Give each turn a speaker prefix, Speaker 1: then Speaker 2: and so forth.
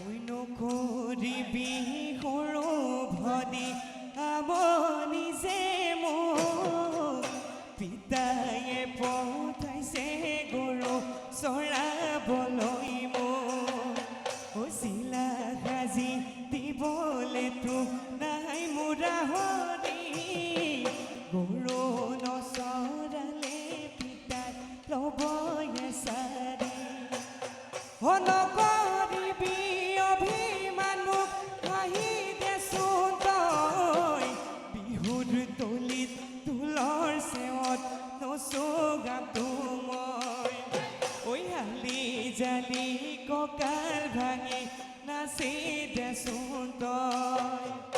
Speaker 1: তুই নকৰিবি সৰু ভনী আমনি যে মোক পিতায়ে পঠাইছে গৰু চৰাবলৈ মোক চিলা সাজি দিবলৈ তোক নাই মোৰা হৰি গৰু নচৰালে পিতাই ল'বয়ে চাৰি নকৰিবি অভিমান মোক হাঁহি দেচোন তই বিহুৰ তলিত ঢোলৰ চেৱত নচগাতো মই ঐ হালি জালি কঁকাল ভাঙি নাচি দেচোন তই